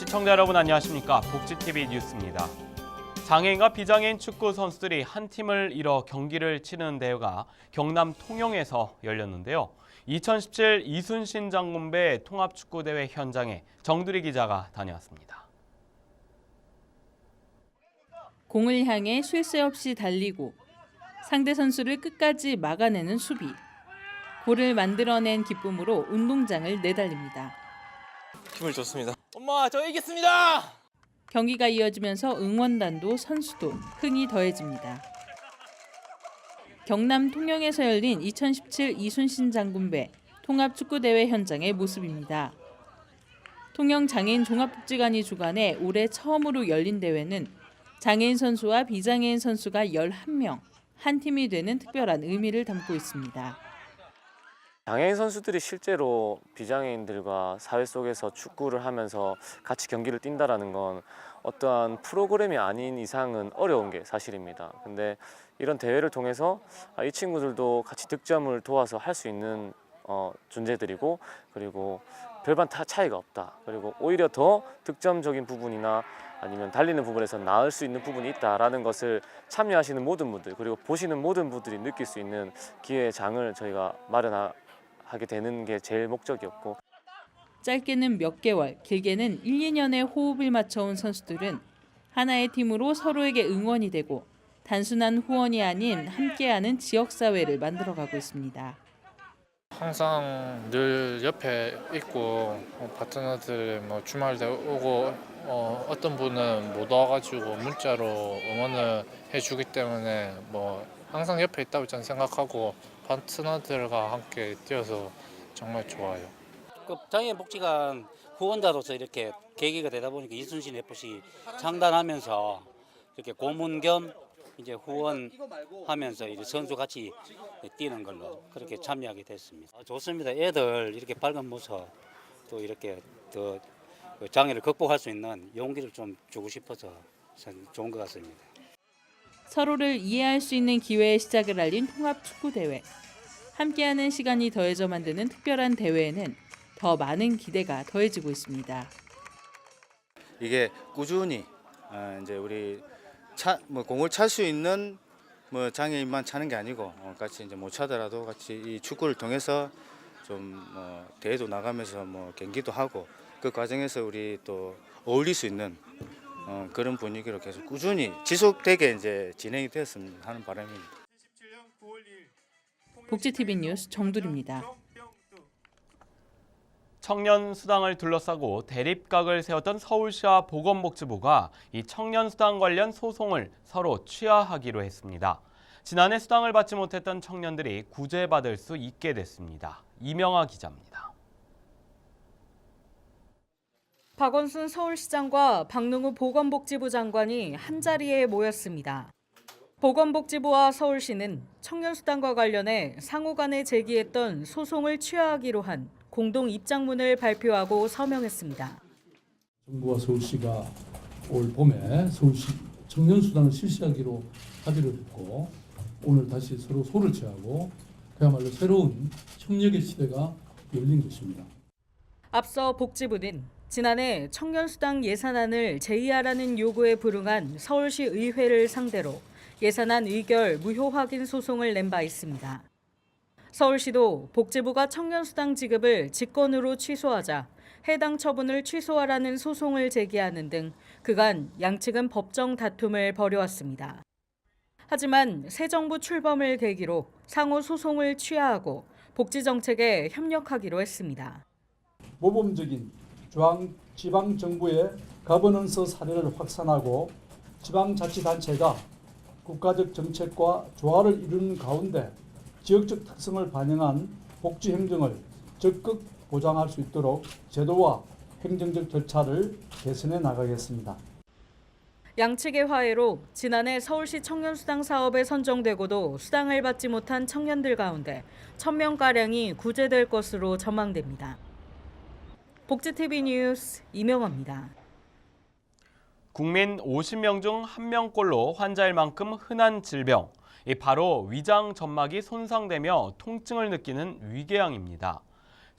시청자 여러분 안녕하십니까? 복지TV 뉴스입니다. 장애인과 비장애인 축구 선수들이 한 팀을 이뤄 경기를 치르는 대회가 경남 통영에서 열렸는데요. 2017 이순신 장군배 통합축구대회 현장에 정두리 기자가 다녀왔습니다. 공을 향해 쉴 새 없이 달리고 상대 선수를 끝까지 막아내는 수비. 골을 만들어낸 기쁨으로 운동장을 내달립니다. 기분이 좋습니다. 엄마, 저 이겼습니다! 경기가 이어지면서 응원단도 선수도 흥이 더해집니다. 경남 통영에서 열린 2017 이순신 장군배 통합축구대회 현장의 모습입니다. 통영 장애인 종합복지관이 주관해 올해 처음으로 열린 대회는 장애인 선수와 비장애인 선수가 11명, 한 팀이 되는 특별한 의미를 담고 있습니다. 장애인 선수들이 실제로 비장애인들과 사회 속에서 축구를 하면서 같이 경기를 뛴다는 건 어떠한 프로그램이 아닌 이상은 어려운 게 사실입니다. 근데 이런 대회를 통해서 이 친구들도 같이 득점을 도와서 할 수 있는 존재들이고, 그리고 별반 차이가 없다. 그리고 오히려 더 득점적인 부분이나 아니면 달리는 부분에서 나을 수 있는 부분이 있다라는 것을 참여하시는 모든 분들, 그리고 보시는 모든 분들이 느낄 수 있는 기회의 장을 저희가 마련하게 되는 게 제일 목적이었고, 짧게는 몇 개월, 길게는 1, 2년의 호흡을 맞춰온 선수들은 하나의 팀으로 서로에게 응원이 되고 단순한 후원이 아닌 함께하는 지역사회를 만들어가고 있습니다. 항상 늘 옆에 있고 파트너들 주말 때 오고 어떤 분은 못 와가지고 문자로 응원을 해주기 때문에 항상 옆에 있다고 저는 생각하고 파트너들과 함께 뛰어서 정말 좋아요. 장애인 복지관 후원자로서 이렇게 계기가 되다 보니까 이순신 FC 창단하면서 이렇게 고문 겸 이제 후원하면서 이제 선수 같이 뛰는 걸로 그렇게 참여하게 됐습니다. 좋습니다. 애들 이렇게 밝은 모습 또 이렇게 더 장애를 극복할 수 있는 용기를 좀 주고 싶어서 좋은 것 같습니다. 서로를 이해할 수 있는 기회의 시작을 알린 통합축구대회. 함께하는 시간이 더해져 만드는 특별한 대회에는 더 많은 기대가 더해지고 있습니다. 이게 꾸준히 이제 우리 공을 찰 수 있는 장애인만 차는 게 아니고 같이 이제 못 차더라도 같이 이 축구를 통해서 좀 대회도 나가면서 경기도 하고 그 과정에서 우리 또 어울릴 수 있는 그런 분위기로 계속 꾸준히 지속되게 이제 진행이 되었으면 하는 바람입니다. 복지TV 뉴스 정두리입니다. 청년 수당을 둘러싸고 대립각을 세웠던 서울시와 보건복지부가 이 청년 수당 관련 소송을 서로 취하하기로 했습니다. 지난해 수당을 받지 못했던 청년들이 구제받을 수 있게 됐습니다. 이명아 기자입니다. 박원순 서울시장과 박능우 보건복지부 장관이 한자리에 모였습니다. 보건복지부와 서울시는 청년수당과 관련해 상호 간에 제기했던 소송을 취하하기로 한 공동 입장문을 발표하고 서명했습니다. 정부와 서울시가 올 봄에 서울시 청년수당을 실시하기로 합의를 했고 오늘 다시 서로 소를 취하고 그야말로 새로운 협력의 시대가 열린 것입니다. 앞서 복지부는 지난해 청년수당 예산안을 제의하라는 요구에 불응한 서울시 의회를 상대로 예산안 의결 무효 확인 소송을 낸 바 있습니다. 서울시도 복지부가 청년수당 지급을 직권으로 취소하자 해당 처분을 취소하라는 소송을 제기하는 등 그간 양측은 법정 다툼을 벌여왔습니다. 하지만 새 정부 출범을 계기로 상호 소송을 취하하고 복지정책에 협력하기로 했습니다. 모범적인 지방정부의 거버넌스 사례를 확산하고 지방자치단체가 국가적 정책과 조화를 이루는 가운데 지역적 특성을 반영한 복지행정을 적극 보장할 수 있도록 제도와 행정적 절차를 개선해 나가겠습니다. 양측의 화해로 지난해 서울시 청년수당 사업에 선정되고도 수당을 받지 못한 청년들 가운데 1,000명가량이 구제될 것으로 전망됩니다. 복지TV 뉴스 이명아입니다. 국민 50명 중 1명꼴로 환자일 만큼 흔한 질병, 바로 위장 점막이 손상되며 통증을 느끼는 위궤양입니다.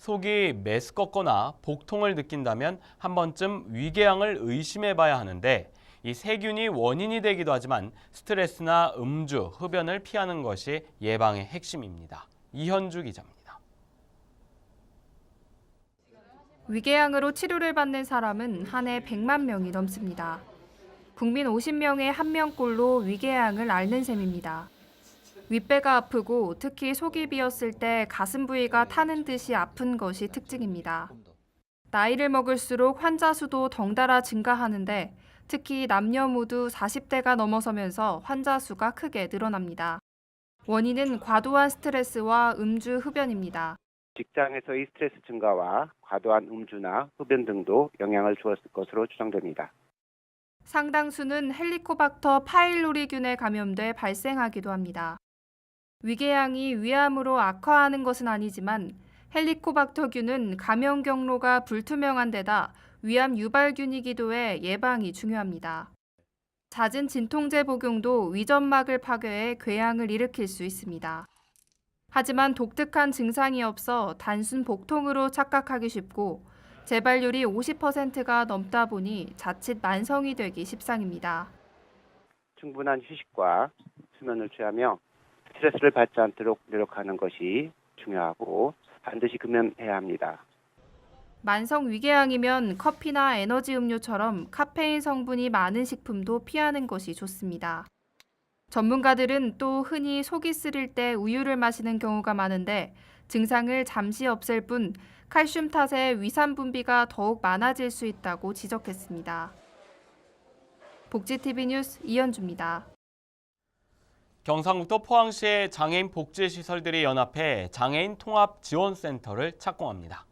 속이 메스껍거나 복통을 느낀다면 한 번쯤 위궤양을 의심해봐야 하는데 이 세균이 원인이 되기도 하지만 스트레스나 음주, 흡연을 피하는 것이 예방의 핵심입니다. 이현주 기자입니다. 위궤양으로 치료를 받는 사람은 한 해 100만 명이 넘습니다. 국민 50명에 1명꼴로 위궤양을 앓는 셈입니다. 윗배가 아프고 특히 속이 비었을 때 가슴 부위가 타는 듯이 아픈 것이 특징입니다. 나이를 먹을수록 환자 수도 덩달아 증가하는데 특히 남녀 모두 40대가 넘어서면서 환자 수가 크게 늘어납니다. 원인은 과도한 스트레스와 음주, 흡연입니다. 직장에서의 스트레스 증가와 과도한 음주나 흡연 등도 영향을 주었을 것으로 추정됩니다. 상당수는 헬리코박터 파일로리균에 감염돼 발생하기도 합니다. 위궤양이 위암으로 악화하는 것은 아니지만 헬리코박터균은 감염 경로가 불투명한 데다 위암 유발균이기도 해 예방이 중요합니다. 잦은 진통제 복용도 위점막을 파괴해 궤양을 일으킬 수 있습니다. 하지만 독특한 증상이 없어 단순 복통으로 착각하기 쉽고 재발률이 50%가 넘다 보니 자칫 만성이 되기 십상입니다. 충분한 휴식과 수면을 취하며 스트레스를 받지 않도록 노력하는 것이 중요하고 반드시 금연해야 합니다. 만성 위궤양이면 커피나 에너지 음료처럼 카페인 성분이 많은 식품도 피하는 것이 좋습니다. 전문가들은 또 흔히 속이 쓰릴 때 우유를 마시는 경우가 많은데 증상을 잠시 없앨 뿐 칼슘 탓에 위산 분비가 더욱 많아질 수 있다고 지적했습니다. 복지TV 뉴스 이현주입니다. 경상북도 포항시의 장애인 복지시설들이 연합해 장애인 통합지원센터를 착공합니다.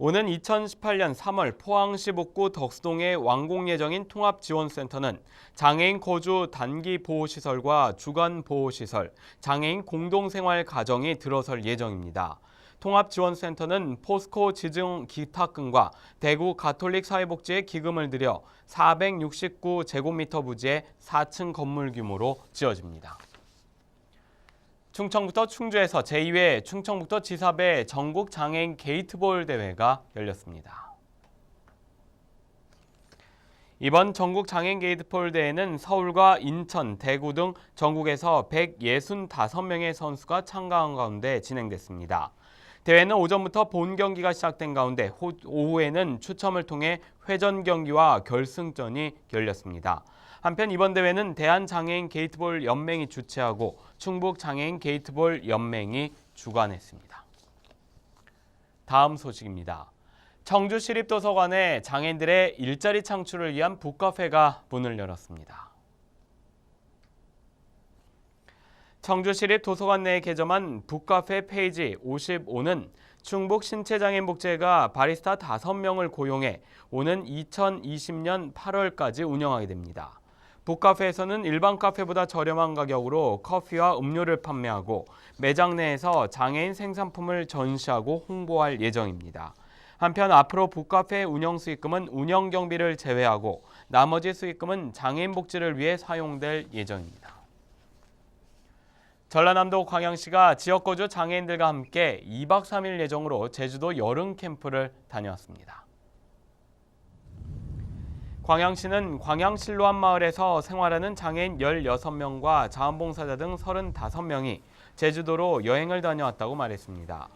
오는 2018년 3월 포항시 북구 덕수동에 완공 예정인 통합지원센터는 장애인 거주 단기 보호시설과 주간 보호시설, 장애인 공동생활 가정이 들어설 예정입니다. 통합지원센터는 포스코 지정 기탁금과 대구 가톨릭 사회복지의 기금을 들여 469제곱미터 부지의 4층 건물 규모로 지어집니다. 충청부터 충주에서 제2회 충청북도 지사배 전국 장애인 게이트볼 대회가 열렸습니다. 이번 전국 장애인 게이트볼 대회는 서울과 인천, 대구 등 전국에서 165명의 선수가 참가한 가운데 진행됐습니다. 대회는 오전부터 본 경기가 시작된 가운데 오후에는 추첨을 통해 회전 경기와 결승전이 열렸습니다. 한편 이번 대회는 대한장애인 게이트볼 연맹이 주최하고 충북장애인 게이트볼 연맹이 주관했습니다. 다음 소식입니다. 청주시립도서관에 장애인들의 일자리 창출을 위한 북카페가 문을 열었습니다. 청주시립도서관 내에 개점한 북카페 페이지 55는 충북 신체장애인복지회가 바리스타 5명을 고용해 오는 2020년 8월까지 운영하게 됩니다. 북카페에서는 일반 카페보다 저렴한 가격으로 커피와 음료를 판매하고 매장 내에서 장애인 생산품을 전시하고 홍보할 예정입니다. 한편 앞으로 북카페 운영 수익금은 운영 경비를 제외하고 나머지 수익금은 장애인 복지를 위해 사용될 예정입니다. 전라남도 광양시가 지역거주 장애인들과 함께 2박 3일 예정으로 제주도 여름 캠프를 다녀왔습니다. 광양시는 광양실로암 마을에서 생활하는 장애인 16명과 자원봉사자 등 35명이 제주도로 여행을 다녀왔다고 말했습니다.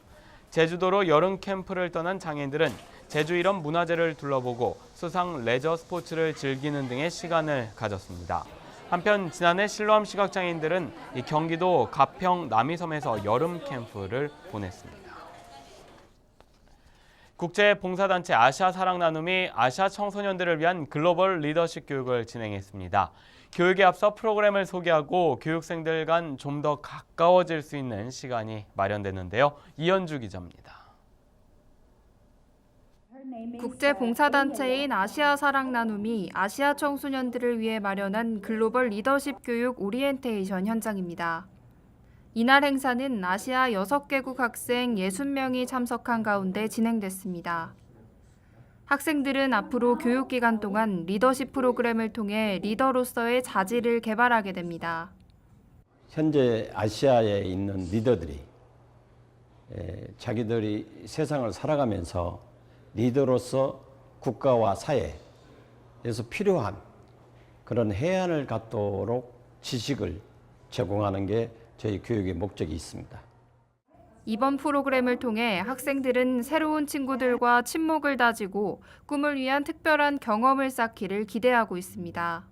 제주도로 여름 캠프를 떠난 장애인들은 제주 일원 문화재를 둘러보고 수상 레저 스포츠를 즐기는 등의 시간을 가졌습니다. 한편 지난해 실로암 시각장애인들은 경기도 가평 남이섬에서 여름 캠프를 보냈습니다. 국제봉사단체 아시아사랑나눔이 아시아 청소년들을 위한 글로벌 리더십 교육을 진행했습니다. 교육에 앞서 프로그램을 소개하고 교육생들 간 좀 더 가까워질 수 있는 시간이 마련됐는데요. 이현주 기자입니다. 국제봉사단체인 아시아사랑나눔이 아시아 청소년들을 위해 마련한 글로벌 리더십 교육 오리엔테이션 현장입니다. 이날 행사는 아시아 6개국 학생 60명이 참석한 가운데 진행됐습니다. 학생들은 앞으로 교육기간 동안 리더십 프로그램을 통해 리더로서의 자질을 개발하게 됩니다. 현재 아시아에 있는 리더들이 자기들이 세상을 살아가면서 리더로서 국가와 사회에서 필요한 그런 해안을 갖도록 지식을 제공하는 게 저희 교육의 목적이 있습니다. 이번 프로그램을 통해 학생들은 새로운 친구들과 친목을 다지고 꿈을 위한 특별한 경험을 쌓기를 기대하고 있습니다.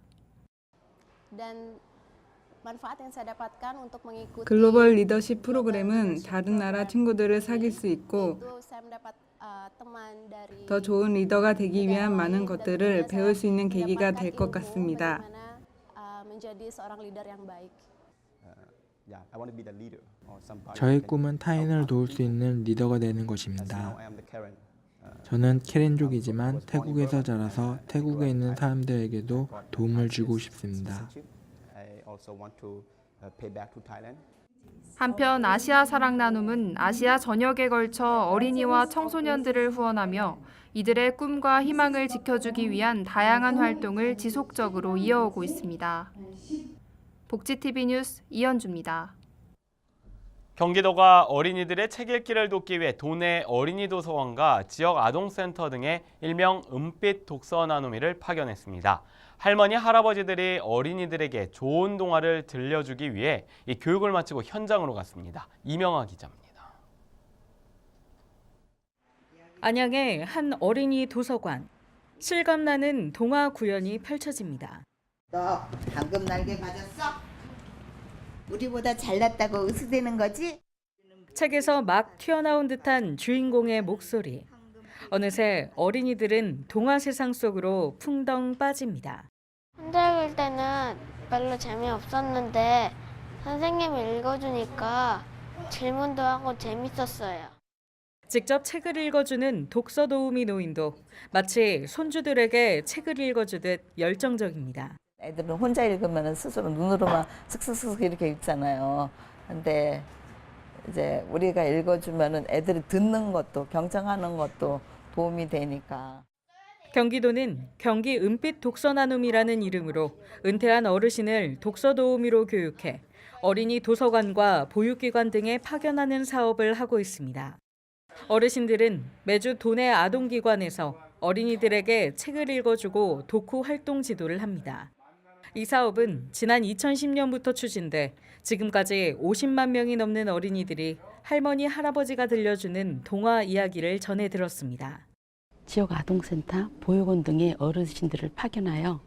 글로벌 리더십 프로그램은 다른 나라 친구들을 사귈 수 있고 더 좋은 리더가 되기 위한 많은 것들을 배울 수 있는 계기가 될 것 같습니다. 저의 꿈은 타인을 도울 수 있는 리더가 되는 것입니다. 저는 케렌족이지만 태국에서 자라서 태국에 있는 사람들에게도 도움을 주고 싶습니다. 한편 아시아 사랑 나눔은 아시아 전역에 걸쳐 어린이와 청소년들을 후원하며 이들의 꿈과 희망을 지켜주기 위한 다양한 활동을 지속적으로 이어오고 있습니다. 복지TV 뉴스 이현주입니다. 경기도가 어린이들의 책 읽기를 돕기 위해 도내 어린이 도서관과 지역 아동센터 등의 일명 은빛 독서 나눔이를 파견했습니다. 할머니, 할아버지들이 어린이들에게 좋은 동화를 들려주기 위해 이 교육을 마치고 현장으로 갔습니다. 이명아 기자입니다. 안양의 한 어린이 도서관. 실감나는 동화 구연이 펼쳐집니다. 너 방금 날개 맞았어? 우리보다 잘났다고 으스대는 거지? 책에서 막 튀어나온 듯한 주인공의 목소리. 어느새 어린이들은 동화 세상 속으로 풍덩 빠집니다. 혼자 읽을 때는 별로 재미없었는데 선생님이 읽어주니까 질문도 하고 재밌었어요. 직접 책을 읽어주는 독서 도우미 노인도 마치 손주들에게 책을 읽어주듯 열정적입니다. 애들은 혼자 읽으면 스스로 눈으로만 슥슥슥 이렇게 읽잖아요. 근데 이제 우리가 읽어주면 애들이 듣는 것도 경청하는 것도 도움이 되니까. 경기도는 경기 은빛 독서 나눔이라는 이름으로 은퇴한 어르신을 독서 도우미로 교육해 어린이 도서관과 보육기관 등에 파견하는 사업을 하고 있습니다. 어르신들은 매주 도내 아동기관에서 어린이들에게 책을 읽어주고 독후 활동 지도를 합니다. 이 사업은 지난 2010년부터 추진돼 지금까지 50만 명이 넘는 어린이들이 할머니, 할아버지가 들려주는 동화 이야기를 전해 들었습니다. 지역 아동센터, 보육원 등의 어르신들을 파견하여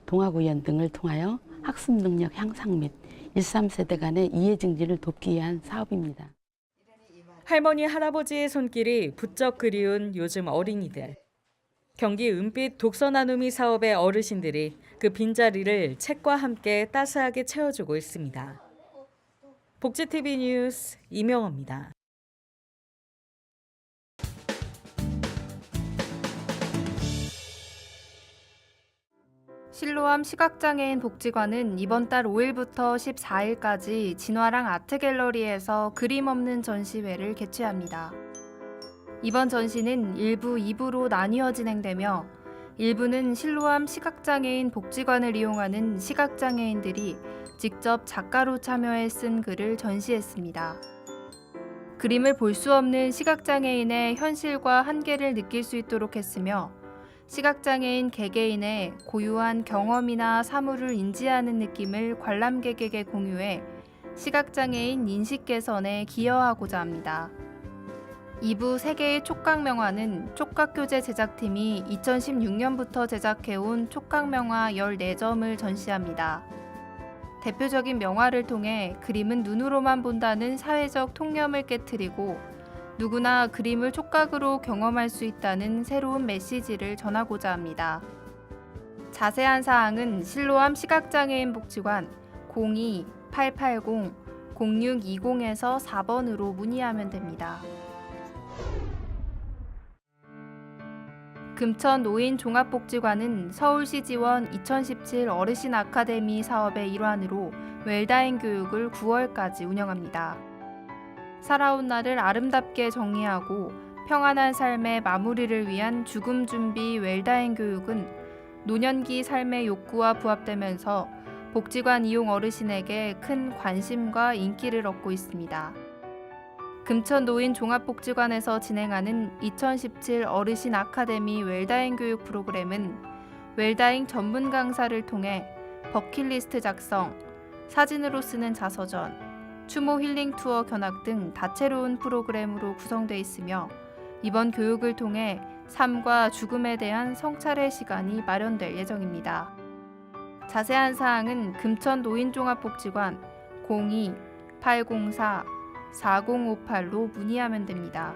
동화구연 등을 통하여 학습 능력 향상 및 1, 3세대 간의 이해 증진을 돕기 위한 사업입니다. 할머니, 할아버지의 손길이 부쩍 그리운 요즘 어린이들. 경기 은빛 독서 나눔이 사업의 어르신들이 그 빈자리를 책과 함께 따스하게 채워주고 있습니다. 복지TV 뉴스 이명호입니다. 실로암 시각장애인 복지관은 이번 달 5일부터 14일까지 진화랑 아트갤러리에서 그림 없는 전시회를 개최합니다. 이번 전시는 1부, 2부로 나뉘어 진행되며 1부는 실로암 시각장애인 복지관을 이용하는 시각장애인들이 직접 작가로 참여해 쓴 글을 전시했습니다. 그림을 볼 수 없는 시각장애인의 현실과 한계를 느낄 수 있도록 했으며 시각장애인 개개인의 고유한 경험이나 사물을 인지하는 느낌을 관람객에게 공유해 시각장애인 인식 개선에 기여하고자 합니다. 2부 3개의 촉각명화는 촉각교재 제작팀이 2016년부터 제작해온 촉각명화 14점을 전시합니다. 대표적인 명화를 통해 그림은 눈으로만 본다는 사회적 통념을 깨트리고 누구나 그림을 촉각으로 경험할 수 있다는 새로운 메시지를 전하고자 합니다. 자세한 사항은 실로암 시각장애인 복지관 02-880-0620에서 4번으로 문의하면 됩니다. 금천 노인 종합복지관은 서울시 지원 2017 어르신 아카데미 사업의 일환으로 웰다잉 교육을 9월까지 운영합니다. 살아온 날을 아름답게 정의하고 평안한 삶의 마무리를 위한 죽음 준비 웰다잉 교육은 노년기 삶의 욕구와 부합되면서 복지관 이용 어르신에게 큰 관심과 인기를 얻고 있습니다. 금천노인종합복지관에서 진행하는 2017 어르신 아카데미 웰다잉 교육 프로그램은 웰다잉 전문 강사를 통해 버킷리스트 작성, 사진으로 쓰는 자서전, 추모 힐링 투어 견학 등 다채로운 프로그램으로 구성되어 있으며 이번 교육을 통해 삶과 죽음에 대한 성찰의 시간이 마련될 예정입니다. 자세한 사항은 금천노인종합복지관 02-804-4058로 문의하면 됩니다.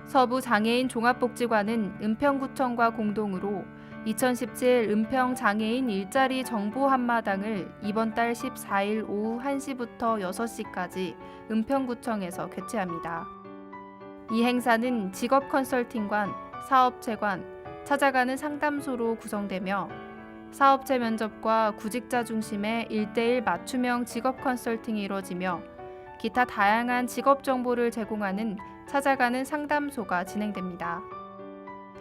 서부장애인 종합복지관은 은평구청과 공동으로 2017 은평장애인 일자리 정보 한마당을 이번 달 14일 오후 1시부터 6시까지 은평구청에서 개최합니다. 이 행사는 직업 컨설팅관, 사업체관, 찾아가는 상담소로 구성되며 사업체 면접과 구직자 중심의 1:1 맞춤형 직업 컨설팅이 이루어지며 기타 다양한 직업 정보를 제공하는 찾아가는 상담소가 진행됩니다.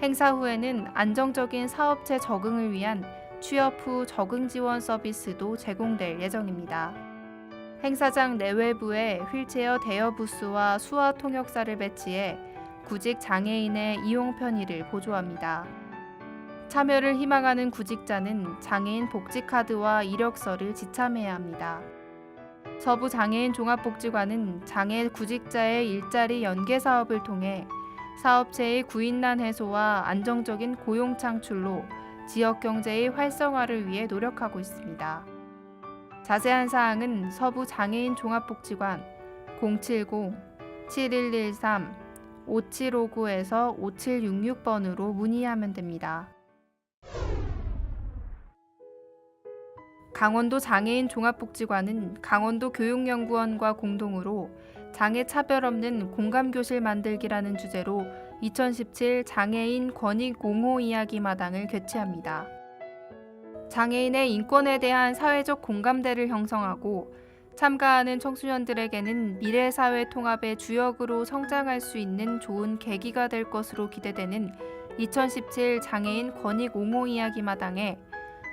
행사 후에는 안정적인 사업체 적응을 위한 취업 후 적응 지원 서비스도 제공될 예정입니다. 행사장 내외부에 휠체어 대여 부스와 수화 통역사를 배치해 구직 장애인의 이용 편의를 보조합니다. 참여를 희망하는 구직자는 장애인 복지카드와 이력서를 지참해야 합니다. 서부장애인 종합복지관은 장애 구직자의 일자리 연계 사업을 통해 사업체의 구인난 해소와 안정적인 고용 창출로 지역 경제의 활성화를 위해 노력하고 있습니다. 자세한 사항은 서부장애인 종합복지관 070-7113-5759에서 5766번으로 문의하면 됩니다. 강원도 장애인 종합복지관은 강원도 교육연구원과 공동으로 장애 차별 없는 공감교실 만들기라는 주제로 2017 장애인 권익 옹호 이야기 마당을 개최합니다. 장애인의 인권에 대한 사회적 공감대를 형성하고 참가하는 청소년들에게는 미래 사회 통합의 주역으로 성장할 수 있는 좋은 계기가 될 것으로 기대되는 2017 장애인 권익 옹호 이야기 마당에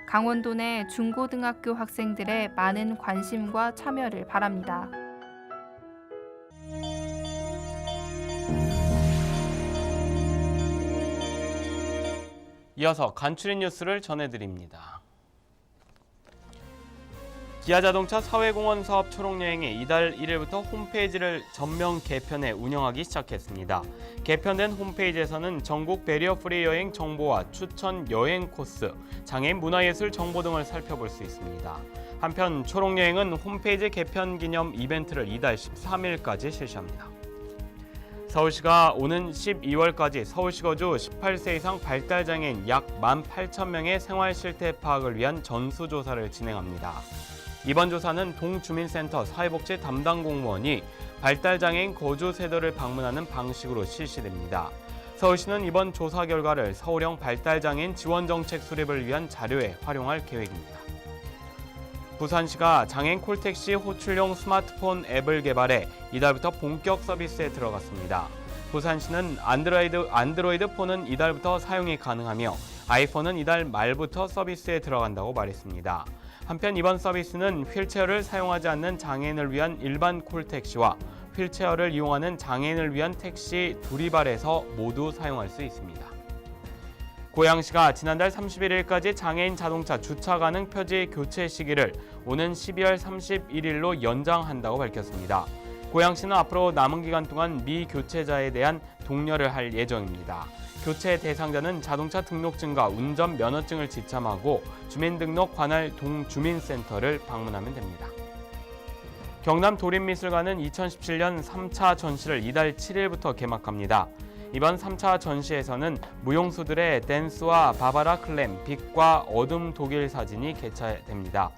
강원도 내 중고등학교 학생들의 많은 관심과 참여를 바랍니다. 이어서 간추린 뉴스를 전해드립니다. 기아자동차 사회공헌 사업 초록여행이 이달 1일부터 홈페이지를 전면 개편해 운영하기 시작했습니다. 개편된 홈페이지에서는 전국 배리어 프리 여행 정보와 추천 여행 코스, 장애인 문화예술 정보 등을 살펴볼 수 있습니다. 한편 초록여행은 홈페이지 개편 기념 이벤트를 이달 13일까지 실시합니다. 서울시가 오는 12월까지 서울시 거주 18세 이상 발달장애인 약 18,000명의 생활 실태 파악을 위한 전수조사를 진행합니다. 이번 조사는 동주민센터 사회복지 담당 공무원이 발달장애인 거주 세대를 방문하는 방식으로 실시됩니다. 서울시는 이번 조사 결과를 서울형 발달장애인 지원정책 수립을 위한 자료에 활용할 계획입니다. 부산시가 장애인 콜택시 호출용 스마트폰 앱을 개발해 이달부터 본격 서비스에 들어갔습니다. 부산시는 안드로이드 폰은 이달부터 사용이 가능하며 아이폰은 이달 말부터 서비스에 들어간다고 말했습니다. 한편 이번 서비스는 휠체어를 사용하지 않는 장애인을 위한 일반 콜택시와 휠체어를 이용하는 장애인을 위한 택시 두리발에서 모두 사용할 수 있습니다. 고양시가 지난달 31일까지 장애인 자동차 주차 가능 표지 교체 시기를 오는 12월 31일로 연장한다고 밝혔습니다. 고양시는 앞으로 남은 기간 동안 미교체자에 대한 독려를 할 예정입니다. 교체 대상자는 자동차 등록증과 운전 면허증을 지참하고 주민등록 관할 동주민센터를 방문하면 됩니다. 경남 도립미술관은 2017년 3차 전시를 이달 7일부터 개막합니다. 이번 3차 전시에서는 무용수들의 댄스와 바바라 클램, 빛과 어둠 독일 사진이 개최됩니다.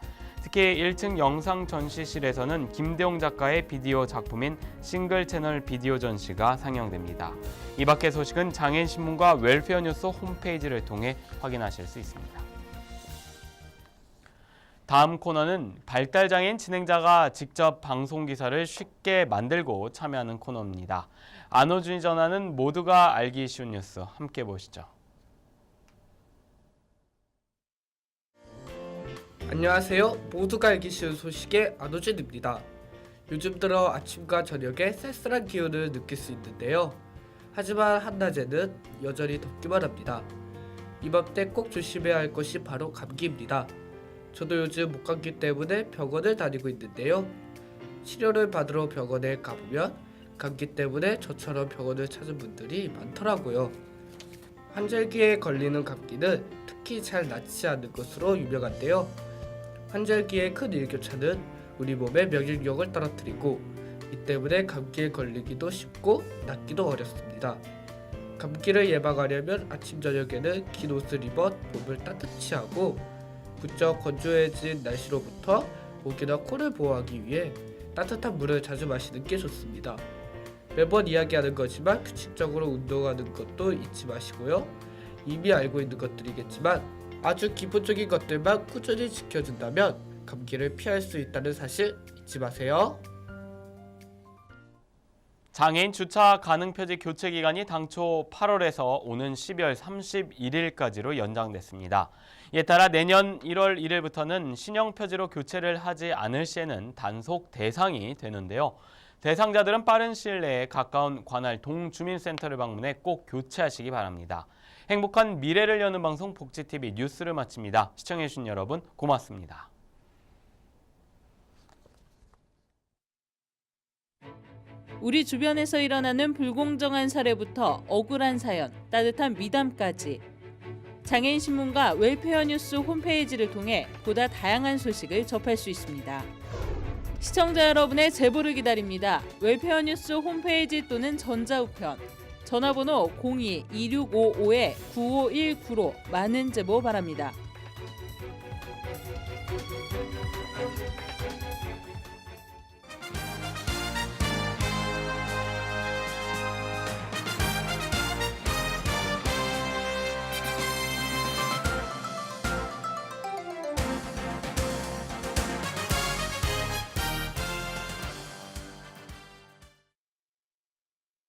특히 1층 영상 전시실에서는 김대용 작가의 비디오 작품인 싱글 채널 비디오 전시가 상영됩니다. 이 밖의 소식은 장애인신문과 웰페어 뉴스 홈페이지를 통해 확인하실 수 있습니다. 다음 코너는 발달장애인 진행자가 직접 방송기사를 쉽게 만들고 참여하는 코너입니다. 안호준이 전하는 모두가 알기 쉬운 뉴스 함께 보시죠. 안녕하세요. 모두가 알기 쉬운 소식의 안호진입니다. 요즘 들어 아침과 저녁에 쌀쌀한 기온을 느낄 수 있는데요. 하지만 한낮에는 여전히 덥기만 합니다. 이맘때 꼭 조심해야 할 것이 바로 감기입니다. 저도 요즘 목감기 때문에 병원을 다니고 있는데요. 치료를 받으러 병원에 가보면 감기 때문에 저처럼 병원을 찾은 분들이 많더라고요. 환절기에 걸리는 감기는 특히 잘 낫지 않는 것으로 유명한데요. 환절기의 큰 일교차는 우리 몸의免疫力을 떨어뜨리고 이 때문에 감기에 걸리기도 쉽고 낫기도 어렵습니다. 감기를 예방하려면 아침 저녁에는 긴 옷을 입어 몸을 따뜻히 하고 부쩍 건조해진 날씨로부터 목이나 코를 보호하기 위해 따뜻한 물을 자주 마시는 게 좋습니다. 매번 이야기하는 거지만 규칙적으로 운동하는 것도 잊지 마시고요. 이미 알고 있는 것들이겠지만 아주 기본적인 것들만 꾸준히 지켜준다면 감기를 피할 수 있다는 사실 잊지 마세요. 장애인 주차 가능 표지 교체 기간이 당초 8월에서 오는 12월 31일까지로 연장됐습니다. 이에 따라 내년 1월 1일부터는 신형 표지로 교체를 하지 않을 시에는 단속 대상이 되는데요. 대상자들은 빠른 시일 내에 가까운 관할 동주민센터를 방문해 꼭 교체하시기 바랍니다. 행복한 미래를 여는 방송 복지TV 뉴스를 마칩니다. 시청해주신 여러분 고맙습니다. 우리 주변에서 일어나는 불공정한 사례부터 억울한 사연, 따뜻한 미담까지 장애인 신문과 웰페어 뉴스 홈페이지를 통해 보다 다양한 소식을 접할 수 있습니다. 시청자 여러분의 제보를 기다립니다. 웰페어 뉴스 홈페이지 또는 전자우편, 전화번호 02-2655-9519로 많은 제보 바랍니다.